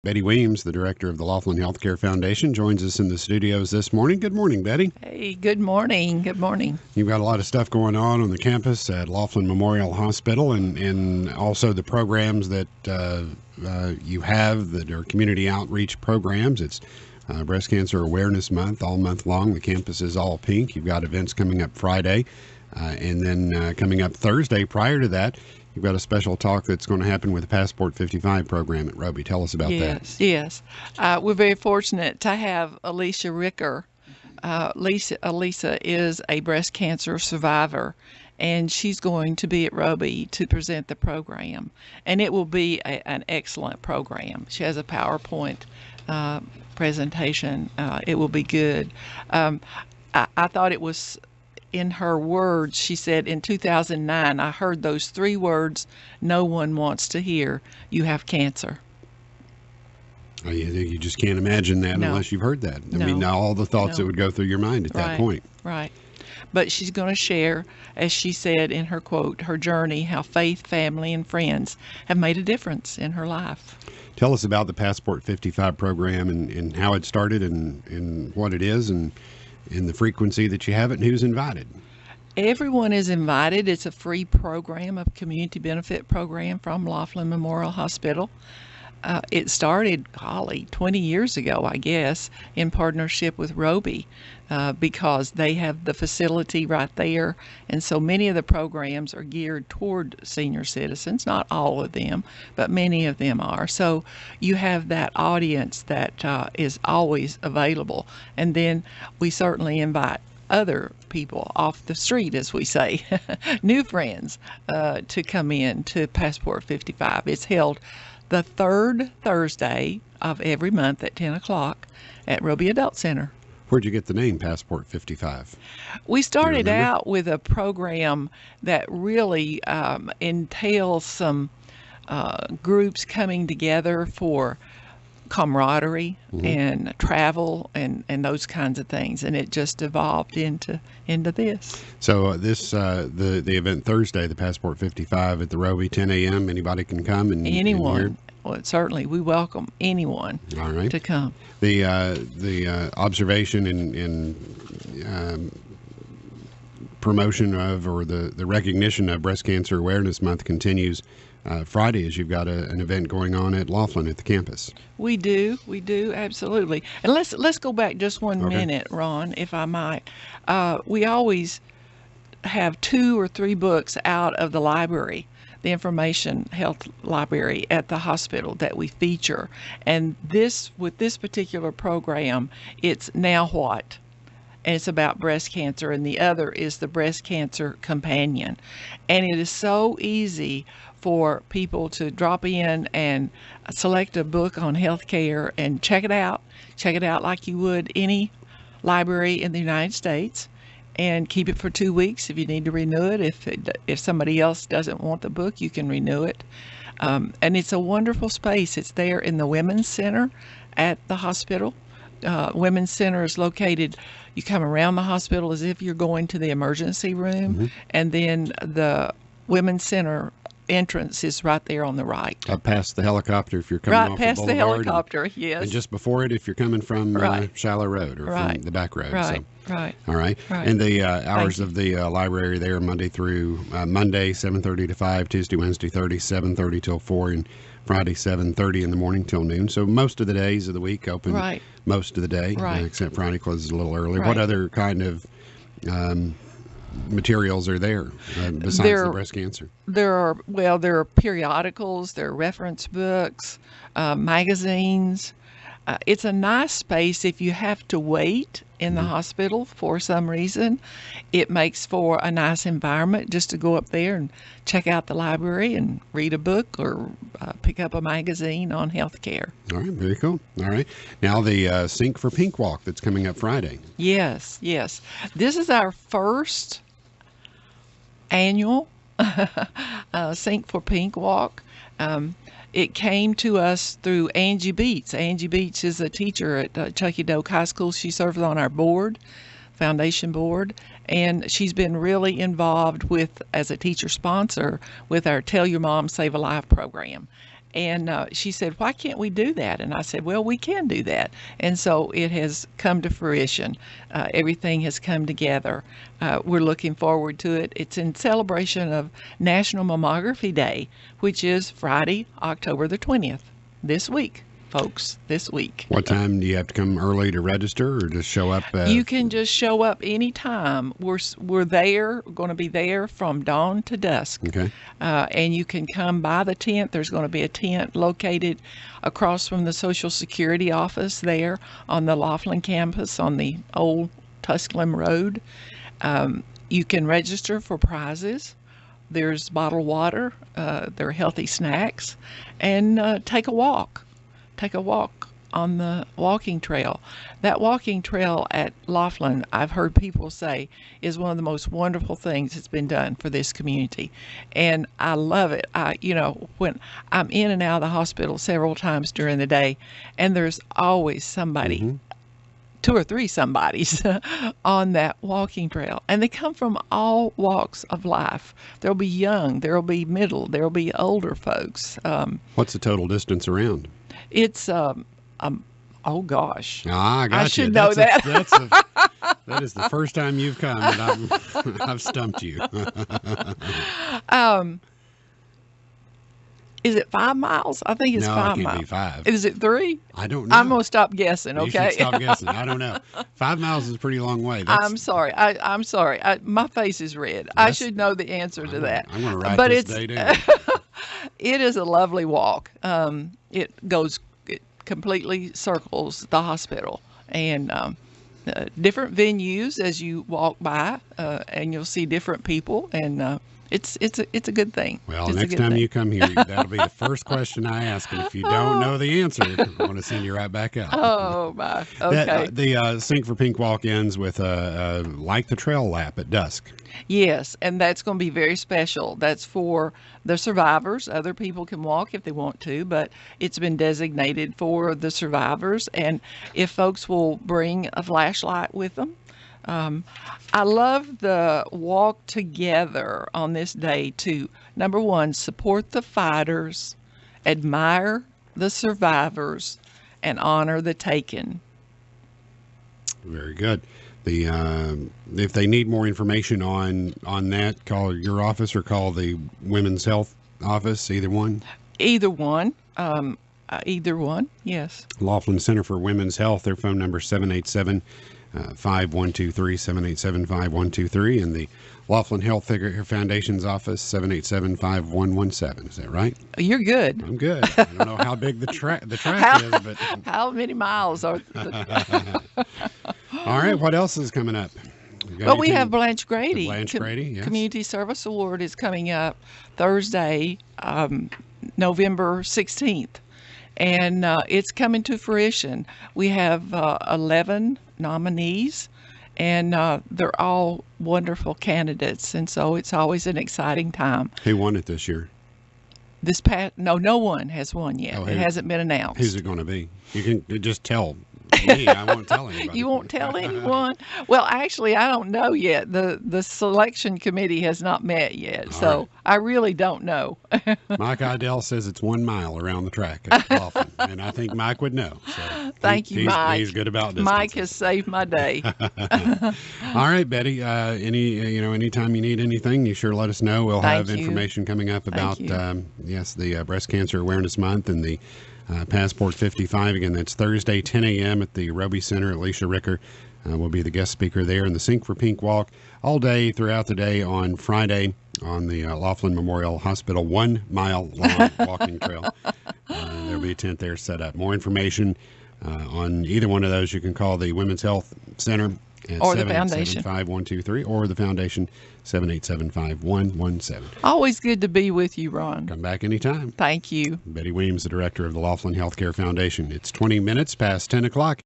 Betty Weemes, the director of the Laughlin Health Care Foundation, joins us in the studios this morning. Good morning, Betty. Hey, good morning. Good morning. You've got a lot of stuff going on the campus at Laughlin Memorial Hospital, and also the programs that you have that are community outreach programs. It's Breast Cancer Awareness Month, all month long. The campus is all pink. You've got events coming up Friday, and then coming up Thursday prior to that, you've got a special talk that's going to happen with the Passport 55 program at Roby. Tell us about that. Yes. We're very fortunate to have Alicia Ricker. Alicia is a breast cancer survivor, and she's going to be at Roby to present the program. And it will be an excellent program. She has a PowerPoint presentation. It will be good. I thought it was, in her words, she said, in 2009, I heard those three words no one wants to hear: you have cancer. You just can't imagine that unless you've heard that. I mean, all the thoughts that would go through your mind at that point. Right. But she's going to share, as she said in her quote, her journey, how faith, family, and friends have made a difference in her life. Tell us about the Passport 55 program and how it started and what it is and the frequency that you have it and who's invited. Everyone is invited. It's a free program, a community benefit program from Laughlin Memorial Hospital. It started, 20 years ago, I guess, in partnership with Roby, because they have the facility right there. And so many of the programs are geared toward senior citizens, not all of them, but many of them are. So you have that audience that is always available. And then we certainly invite other people off the street, as we say, new friends, to come in to Passport 55. It's held the third Thursday of every month at 10 o'clock at Roby Adult Center. Where'd you get the name Passport 55? We started out with a program that really entails some groups coming together for camaraderie and travel and those kinds of things, and it just evolved into this. So this the event Thursday, the Passport 55 at the Roby, 10 a.m. Anybody can come and anyone. And well, certainly we welcome anyone to come. The observation and promotion of, or the recognition of Breast Cancer Awareness Month continues Friday, as you've got an event going on at Laughlin at the campus. We do, absolutely. And let's go back just one minute, Ron, if I might. We always have 2 or 3 books out of the library, the information health library at the hospital, that we feature. And with this particular program, it's Now What? And it's about breast cancer, and the other is the Breast Cancer Companion. And it is so easy for people to drop in and select a book on healthcare and check it out like you would any library in the United States, and keep it for 2 weeks if you need to renew it. If somebody else doesn't want the book, you can renew it. And it's a wonderful space. It's there in the Women's Center at the hospital. Women's Center is located, you come around the hospital as if you're going to the emergency room, and then the Women's Center entrance is right there on the right. Up past the helicopter if you're coming off the boulevard. Right past the helicopter, yes. And just before it if you're coming from Shallow Road or from the back road. Right. All right. And the hours of the library there Monday through Monday, 7:30 to 5, Tuesday, Wednesday, 7:30 till 4, and Friday, 7:30 in the morning till noon. So most of the days of the week open most of the day, except Friday closes a little early. What other kind of materials are there besides the breast cancer? There are periodicals, there are reference books, magazines. It's a nice space. If you have to wait in the hospital for some reason, it makes for a nice environment just to go up there and check out the library and read a book or pick up a magazine on healthcare. All right, very cool. All right. Now the Sink for Pink Walk that's coming up Friday. Yes. This is our first annual Sink for Pink Walk. It came to us through Angie Beats. Angie Beats is a teacher at Chucky Doak High School. She serves on our board, foundation board, and she's been really involved with, as a teacher sponsor, with our Tell Your Mom Save a Life program. And she said, why can't we do that? And I said, well, we can do that. And so it has come to fruition. Everything has come together. We're looking forward to it. It's in celebration of National Mammography Day, which is Friday, October the 20th, this week. Folks, this week. What time do you have to come early to register, or just show up? You can just show up anytime. We're there. We're going to be there from dawn to dusk. Okay. And you can come by the tent. There's going to be a tent located across from the Social Security office there on the Laughlin campus on the old Tusculum Road. You can register for prizes. There's bottled water. There are healthy snacks, and take a walk. Take a walk on the walking trail. That walking trail at Laughlin, I've heard people say, is one of the most wonderful things that's been done for this community. And I love it. When I'm in and out of the hospital several times during the day, and there's always somebody, 2 or 3 somebodies on that walking trail. And they come from all walks of life. There'll be young, there'll be middle, there'll be older folks. What's the total distance around? It's oh gosh, I got I you. should know that. That is the first time you've come that I've stumped you. Is it 5 miles? I think it's No, 5 it miles. can't be 5. Is it 3? I don't know. I'm gonna stop guessing. You Okay. should stop guessing. I don't know. 5 miles is a pretty long way. I'm sorry. I'm sorry. My face is red. I should know the answer to that. I'm going to write But this day down. It is a lovely walk. It completely circles the hospital, and different venues as you walk by, and you'll see different people, and it's a good thing. Well, It's a next good time thing. you come here, that'll be the first question I ask, and if you don't know the answer, I'm going to send you right back out. Oh my. Okay. The Sink for Pink walk ends with like the trail lap at dusk. Yes, and that's going to be very special. That's for the survivors. Other people can walk if they want to, but it's been designated for the survivors. And if folks will bring a flashlight with them. I love the walk together on this day to, number one, support the fighters, admire the survivors, and honor the taken. Very good. If they need more information on that, call your office or call the Women's Health office, either one. Either one. Either one, yes. Laughlin Center for Women's Health, their phone number 787-5123, 787-5123, and the Laughlin Health Care Foundation's office, 787-5117. Is that right? You're good. I'm good. I don't know how big the track is, but How many miles are... all right, what else is coming up? Well, we have Blanche Grady. The Blanche Grady, yes. Community Service Award is coming up Thursday, November 16th. And it's coming to fruition. We have 11 nominees, and they're all wonderful candidates. And so it's always an exciting time. Who won it this year? No one has won yet. It hasn't been announced. Who's it going to be? You can just tell me. I won't tell anybody. You won't tell anyone? Well, actually, I don't know yet. The selection committee has not met yet, so right. I really don't know. Mike Idell says it's 1 mile around the track at Laughlin, and I think Mike would know. So Thank you, Mike. He's good about this. Mike has saved my day. All right, Betty. Anytime you need anything, you sure let us know. We'll have information coming up about the Breast Cancer Awareness Month and the Passport 55. Again, that's Thursday, 10 a.m. at the Roby Center. Alicia Ricker will be the guest speaker there. And the Sink for Pink walk all day throughout the day on Friday on the Laughlin Memorial Hospital 1 mile long walking trail. There'll be a tent there set up. More information on either one of those, you can call the Women's Health Center at or the foundation 787-5123 or the foundation 787-5117. Always good to be with you, Ron. Come back anytime. Thank you. Betty Weemes, the director of the Laughlin Health Care Foundation. It's 20 minutes past 10 o'clock.